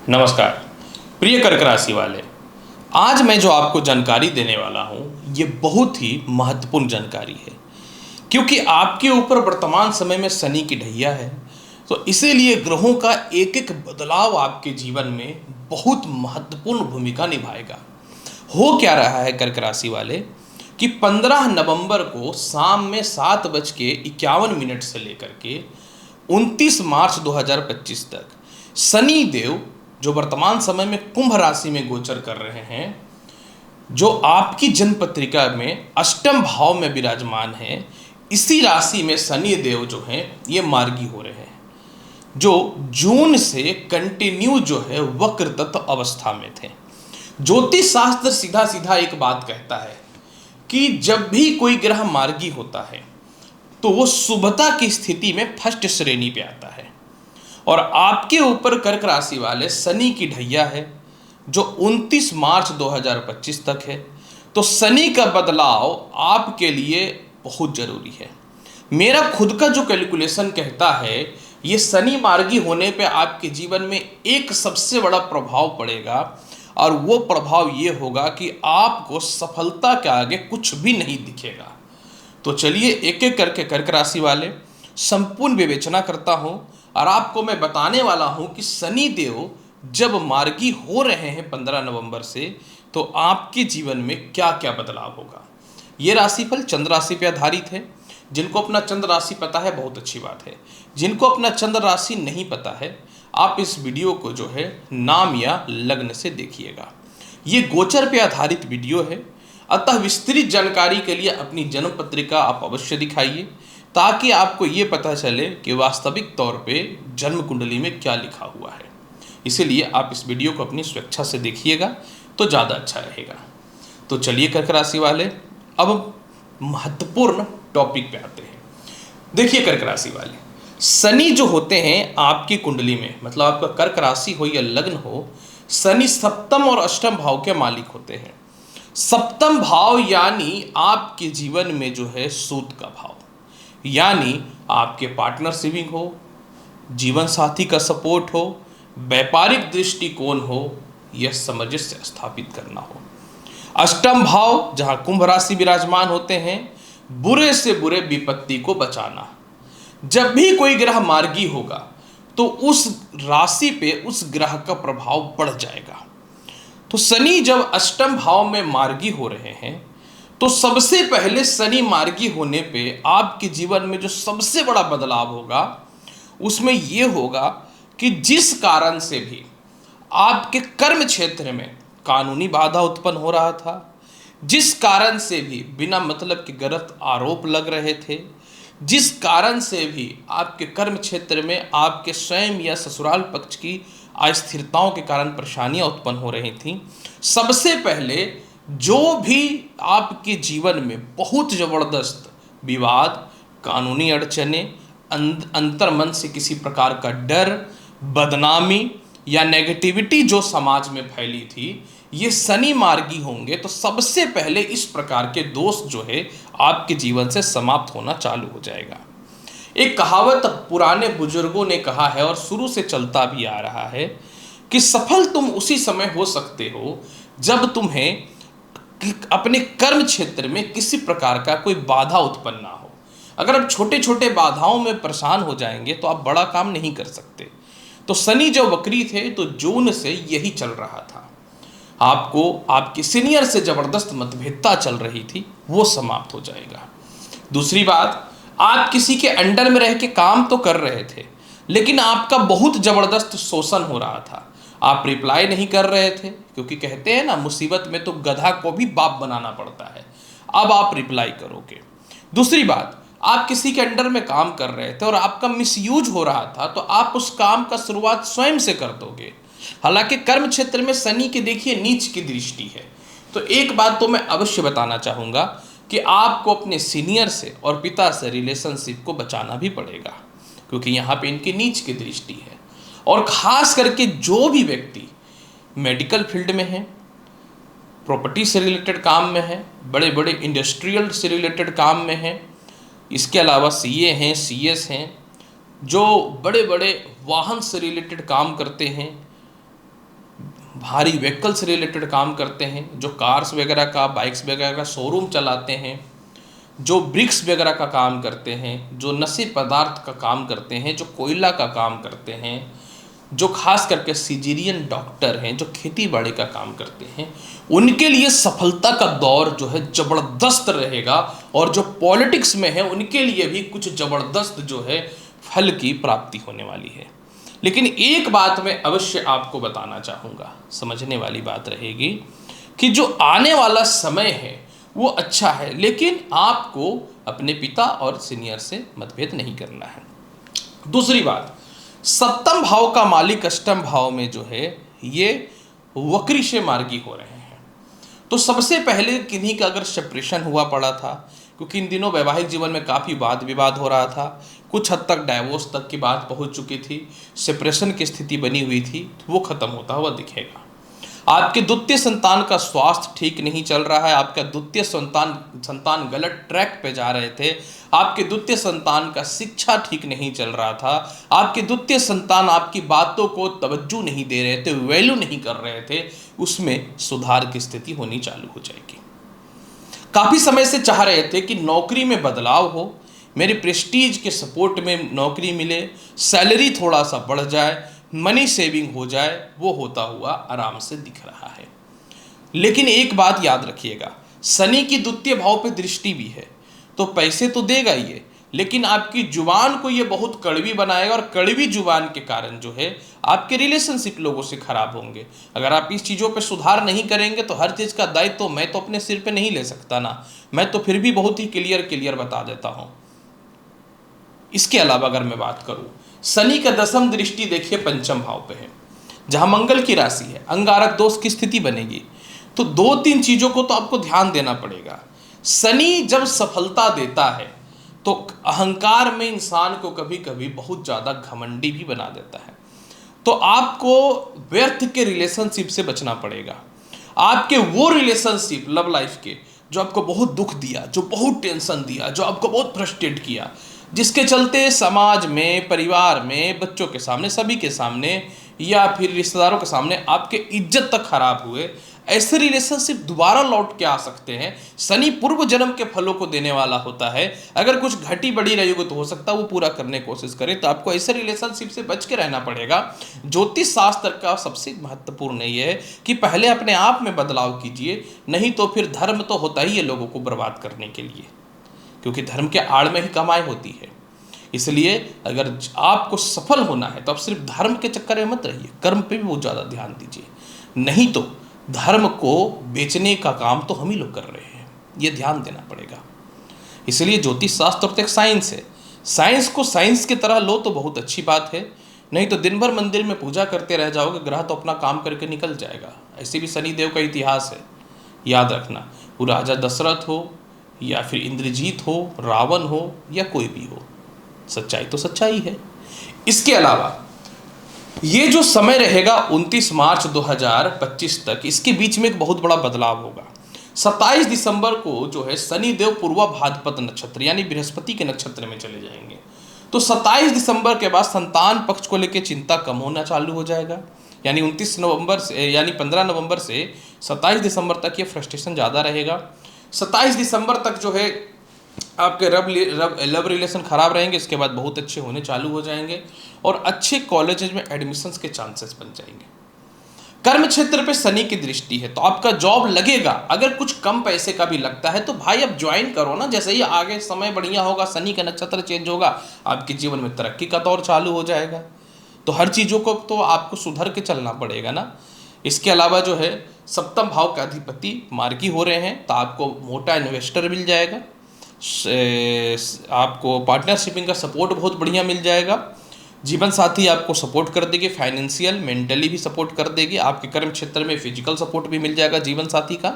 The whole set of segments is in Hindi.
नमस्कार प्रिय कर्क राशि वाले। आज मैं जो आपको जानकारी देने वाला हूँ ये बहुत ही महत्वपूर्ण जानकारी है, क्योंकि आपके ऊपर वर्तमान समय में शनि की ढैया है। तो इसीलिए ग्रहों का एक एक बदलाव आपके जीवन में बहुत महत्वपूर्ण भूमिका निभाएगा। हो क्या रहा है कर्क राशि वाले कि 15 नवंबर को शाम में 7:51 से लेकर के 29 मार्च 2025 तक शनि देव जो वर्तमान समय में कुंभ राशि में गोचर कर रहे हैं, जो आपकी जन्म पत्रिका में अष्टम भाव में विराजमान है, इसी राशि में शनि देव जो हैं ये मार्गी हो रहे हैं, जो जून से कंटिन्यू जो है वक्र तत्व अवस्था में थे। ज्योतिष शास्त्र सीधा सीधा एक बात कहता है कि जब भी कोई ग्रह मार्गी होता है तो वो शुभता की स्थिति में फर्स्ट श्रेणी पे आता है। और आपके ऊपर कर्क राशि वाले शनि की ढैया है जो 29 मार्च 2025 तक है। तो शनि का बदलाव आपके लिए बहुत जरूरी है। मेरा खुद का जो कैलकुलेशन कहता है ये शनि मार्गी होने पे आपके जीवन में एक सबसे बड़ा प्रभाव पड़ेगा, और वो प्रभाव ये होगा कि आपको सफलता के आगे कुछ भी नहीं दिखेगा। तो चलिए एक एक करके कर्क राशि वाले संपूर्ण विवेचना करता हूं, और आपको मैं बताने वाला हूं कि शनि देव जब मार्गी हो रहे हैं 15 नवंबर से, तो आपके जीवन में क्या क्या बदलाव होगा। ये राशिफल चंद्र राशि पर आधारित है। जिनको अपना चंद्र राशि पता है बहुत अच्छी बात है, जिनको अपना चंद्र राशि नहीं पता है आप इस वीडियो को जो है नाम या लग्न से देखिएगा। ये गोचर पे आधारित वीडियो है, अतः विस्तृत जानकारी के लिए अपनी जन्म पत्रिका आप अवश्य दिखाइए, ताकि आपको ये पता चले कि वास्तविक तौर पे जन्म कुंडली में क्या लिखा हुआ है। इसीलिए आप इस वीडियो को अपनी स्वेच्छा से देखिएगा तो ज़्यादा अच्छा रहेगा। तो चलिए कर्क राशि वाले अब महत्वपूर्ण टॉपिक पे आते हैं। देखिए कर्क राशि वाले, शनि जो होते हैं आपकी कुंडली में, मतलब आपका कर्क राशि हो या लग्न हो, शनि सप्तम और अष्टम भाव के मालिक होते हैं। सप्तम भाव यानी आपके जीवन में जो है सूत का भाव, यानी आपके पार्टनरशिप हो, जीवन साथी का सपोर्ट हो, व्यापारिक दृष्टिकोण हो, यह सामंजस्य स्थापित करना हो। अष्टम भाव जहां कुंभ राशि विराजमान होते हैं, बुरे से बुरे विपत्ति को बचाना। जब भी कोई ग्रह मार्गी होगा तो उस राशि पे उस ग्रह का प्रभाव बढ़ जाएगा। तो शनि जब अष्टम भाव में मार्गी हो रहे हैं, तो सबसे पहले शनि मार्गी होने पे आपके जीवन में जो सबसे बड़ा बदलाव होगा उसमें यह होगा कि जिस कारण से भी आपके कर्म क्षेत्र में कानूनी बाधा उत्पन्न हो रहा था, जिस कारण से भी बिना मतलब के गलत आरोप लग रहे थे, जिस कारण से भी आपके कर्म क्षेत्र में आपके स्वयं या ससुराल पक्ष की अस्थिरताओं के कारण परेशानियां उत्पन्न हो रही थीं, सबसे पहले जो भी आपके जीवन में बहुत ज़बरदस्त विवाद, कानूनी अड़चने, अंतर्मन से किसी प्रकार का डर, बदनामी या नेगेटिविटी जो समाज में फैली थी, ये शनि मार्गी होंगे तो सबसे पहले इस प्रकार के दोष जो है आपके जीवन से समाप्त होना चालू हो जाएगा। एक कहावत पुराने बुजुर्गों ने कहा है और शुरू से चलता भी आ रहा है कि सफल तुम उसी समय हो सकते हो जब तुम्हें अपने कर्म क्षेत्र में किसी प्रकार का कोई बाधा उत्पन्न ना हो। अगर आप छोटे छोटे बाधाओं में परेशान हो जाएंगे तो आप बड़ा काम नहीं कर सकते। तो शनि जब वक्री थे तो जून से यही चल रहा था। आपको आपके सीनियर से जबरदस्त मतभेदता चल रही थी, वो समाप्त हो जाएगा। दूसरी बात, आप किसी के अंडर में रह के काम तो कर रहे थे, लेकिन आपका बहुत जबरदस्त शोषण हो रहा था। आप रिप्लाई नहीं कर रहे थे, क्योंकि कहते हैं ना मुसीबत में तो गधा को भी बाप बनाना पड़ता है। अब आप रिप्लाई करोगे। दूसरी बात, आप किसी के अंडर में काम कर रहे थे और आपका मिसयूज हो रहा था, तो आप उस काम का शुरुआत स्वयं से कर दोगे। हालांकि कर्म क्षेत्र में शनि की देखिए नीच की दृष्टि है। तो एक बात तो मैं अवश्य बताना चाहूँगा कि आपको अपने सीनियर से और पिता से रिलेशनशिप को बचाना भी पड़ेगा, क्योंकि यहाँ पे इनकी नीच की दृष्टि है। और ख़ास करके जो भी व्यक्ति मेडिकल फील्ड में है, प्रॉपर्टी से रिलेटेड काम में है, बड़े बड़े इंडस्ट्रियल से रिलेटेड काम में है, इसके अलावा सीए हैं, सीएस हैं, जो बड़े बड़े वाहन से रिलेटेड काम करते हैं, भारी व्हीकल से रिलेटेड काम करते हैं, जो कार्स वगैरह का, बाइक्स वगैरह का शोरूम चलाते हैं, जो ब्रिक्स वगैरह का काम करते हैं, जो नशे पदार्थ का काम करते हैं, जो कोयला का काम करते हैं, जो खास करके सिजेरियन डॉक्टर हैं, जो खेती बाड़ी का काम करते हैं, उनके लिए सफलता का दौर जो है ज़बरदस्त रहेगा। और जो पॉलिटिक्स में है उनके लिए भी कुछ ज़बरदस्त जो है फल की प्राप्ति होने वाली है। लेकिन एक बात मैं अवश्य आपको बताना चाहूँगा, समझने वाली बात रहेगी कि जो आने वाला समय है वो अच्छा है, लेकिन आपको अपने पिता और सीनियर से मतभेद नहीं करना है। दूसरी बात, सप्तम भाव का मालिक अष्टम भाव में जो है ये वक्री से मार्गी हो रहे हैं। तो सबसे पहले किन्हीं का अगर सेपरेशन हुआ पड़ा था, क्योंकि इन दिनों वैवाहिक जीवन में काफ़ी वाद विवाद हो रहा था, कुछ हद तक डाइवोर्स तक की बात पहुंच चुकी थी, सेपरेशन की स्थिति बनी हुई थी, तो वो खत्म होता हुआ दिखेगा। आपके द्वितीय संतान का स्वास्थ्य ठीक नहीं चल रहा है, आपका द्वितीय संतान गलत ट्रैक पे जा रहे थे, आपके द्वितीय संतान का शिक्षा ठीक नहीं चल रहा था, आपके द्वितीय संतान आपकी बातों को तवज्जो नहीं दे रहे थे, वैल्यू नहीं कर रहे थे, उसमें सुधार की स्थिति होनी चालू हो जाएगी। काफ़ी समय से चाह रहे थे कि नौकरी में बदलाव हो, मेरे प्रेस्टीज के सपोर्ट में नौकरी मिले, सैलरी थोड़ा सा बढ़ जाए, मनी सेविंग हो जाए, वो होता हुआ आराम से दिख रहा है। लेकिन एक बात याद रखिएगा, शनि की द्वितीय भाव पे दृष्टि भी है, तो पैसे तो देगा ये, लेकिन आपकी जुबान को ये बहुत कड़वी बनाएगा, और कड़वी जुबान के कारण जो है आपके रिलेशनशिप लोगों से खराब होंगे। अगर आप इस चीज़ों पे सुधार नहीं करेंगे तो हर चीज़ का दायित्व तो मैं तो अपने सिर पे नहीं ले सकता ना, मैं तो फिर भी बहुत ही क्लियर बता देता हूँ। इसके अलावा अगर मैं बात करूँ, शनि का दसम दृष्टि देखिए पंचम भाव पे है, जहाँ मंगल की राशि है, अंगारक दोष की स्थिति बनेगी। तो दो तीन चीज़ों को तो आपको ध्यान देना पड़ेगा। शनि जब सफलता देता है तो अहंकार में इंसान को कभी कभी बहुत ज़्यादा घमंडी भी बना देता है। तो आपको व्यर्थ के रिलेशनशिप से बचना पड़ेगा। आपके वो रिलेशनशिप लव लाइफ के जो आपको बहुत दुख दिया, जो बहुत टेंशन दिया, जो आपको बहुत फ्रस्ट्रेट किया, जिसके चलते समाज में, परिवार में, बच्चों के सामने, सभी के सामने या फिर रिश्तेदारों के सामने आपके इज्जत तक खराब हुए, ऐसे रिलेशनशिप दोबारा लौट के आ सकते हैं। शनि पूर्व जन्म के फलों को देने वाला होता है। अगर कुछ घटी बढ़ी रही हो तो हो सकता है वो पूरा करने की कोशिश करें, तो आपको ऐसे रिलेशनशिप से बच के रहना पड़ेगा। ज्योतिष शास्त्र का सबसे महत्वपूर्ण ये है कि पहले अपने आप में बदलाव कीजिए, नहीं तो फिर धर्म तो होता ही है लोगों को बर्बाद करने के लिए, क्योंकि धर्म के आड़ में ही कमाई होती है। इसलिए अगर आपको सफल होना है तो आप सिर्फ धर्म के चक्कर में मत रहिए, कर्म पे भी बहुत ज़्यादा ध्यान दीजिए, नहीं तो धर्म को बेचने का काम तो हम ही लोग कर रहे हैं, ये ध्यान देना पड़ेगा। इसलिए ज्योतिष शास्त्र तो एक साइंस है, साइंस को साइंस की तरह लो तो बहुत अच्छी बात है, नहीं तो दिन भर मंदिर में पूजा करते रह जाओगे, ग्रह तो अपना काम करके निकल जाएगा। ऐसे भी शनिदेव का इतिहास है, याद रखना। वो राजा दशरथ हो या फिर इंद्रजीत हो, रावण हो या कोई भी हो, सच्चाई तो सच्चाई है। इसके अलावा ये जो समय रहेगा 29 मार्च 2025 तक, इसके बीच में एक बहुत बड़ा बदलाव होगा। 27 दिसंबर को जो है शनिदेव पूर्वा भाद्रपद नक्षत्र यानी बृहस्पति के नक्षत्र में चले जाएंगे। तो 27 दिसंबर के बाद संतान पक्ष को लेकर चिंता कम होना चालू हो जाएगा। यानी 29 नवंबर से, यानी 15 नवंबर से 27 दिसंबर तक ये फ्रस्ट्रेशन ज़्यादा रहेगा। 27 दिसंबर तक जो है आपके लव रिलेशन खराब रहेंगे, इसके बाद बहुत अच्छे होने चालू हो जाएंगे और अच्छे कॉलेजेस में एडमिशन्स के चांसेस बन जाएंगे। कर्म क्षेत्र पे शनि की दृष्टि है तो आपका जॉब लगेगा। अगर कुछ कम पैसे का भी लगता है तो भाई अब ज्वाइन करो ना, जैसे ही आगे समय बढ़िया होगा, शनि का नक्षत्र चेंज होगा, आपके जीवन में तरक्की का दौर चालू हो जाएगा। तो हर चीज़ों को तो आपको सुधर के चलना पड़ेगा ना। इसके अलावा जो है सप्तम भाव का अधिपति मार्गी हो रहे हैं, तो आपको मोटा इन्वेस्टर मिल जाएगा, आपको पार्टनरशिपिंग का सपोर्ट बहुत बढ़िया मिल जाएगा, जीवन साथी आपको सपोर्ट कर देगी, फाइनेंशियल मेंटली भी सपोर्ट कर देगी, आपके कर्म क्षेत्र में फिजिकल सपोर्ट भी मिल जाएगा जीवन साथी का।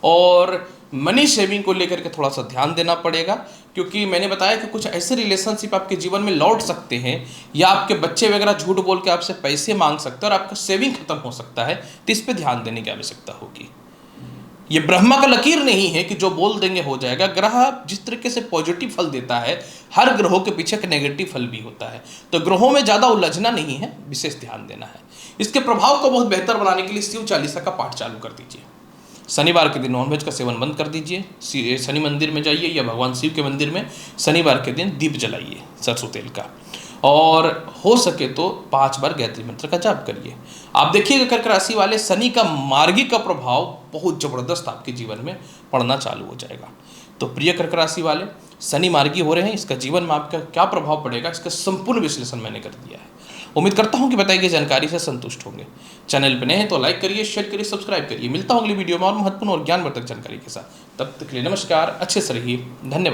और मनी सेविंग को लेकर के थोड़ा सा ध्यान देना पड़ेगा, क्योंकि मैंने बताया कि कुछ ऐसे रिलेशनशिप आपके जीवन में लौट सकते हैं या आपके बच्चे वगैरह झूठ बोल के आपसे पैसे मांग सकते हैं और आपका सेविंग खत्म हो सकता है, तो इस पर ध्यान देने की आवश्यकता होगी। ये ब्रह्मा का लकीर नहीं है कि जो बोल देंगे हो जाएगा। ग्रह जिस तरीके से पॉजिटिव फल देता है, हर ग्रहों के पीछे एक नेगेटिव फल भी होता है। तो ग्रहों में ज़्यादा उलझना नहीं है, विशेष ध्यान देना है। इसके प्रभाव को बहुत बेहतर बनाने के लिए शिव चालीसा का पाठ चालू कर दीजिए। शनिवार के दिन नॉनवेज का सेवन बंद कर दीजिए। शनि मंदिर में जाइए या भगवान शिव के मंदिर में शनिवार के दिन दीप जलाइए सरसों तेल का, और हो सके तो 5 बार गायत्री मंत्र का जाप करिए। आप देखिएगा कर्क राशि वाले, शनि का मार्गी का प्रभाव बहुत ज़बरदस्त आपके जीवन में पड़ना चालू हो जाएगा। तो प्रिय कर्क राशि वाले, शनि मार्गी हो रहे हैं, इसका जीवन में आपका क्या प्रभाव पड़ेगा, इसका संपूर्ण विश्लेषण मैंने कर दिया है। उम्मीद करता हूं कि बताई गई जानकारी से संतुष्ट होंगे। चैनल पर नए हैं तो लाइक करिए, शेयर करिए, सब्सक्राइब करिए। मिलता हूं अगली वीडियो में और महत्वपूर्ण और ज्ञानवर्धक जानकारी के साथ। तब तक के लिए नमस्कार, अच्छे से रहिए, धन्यवाद।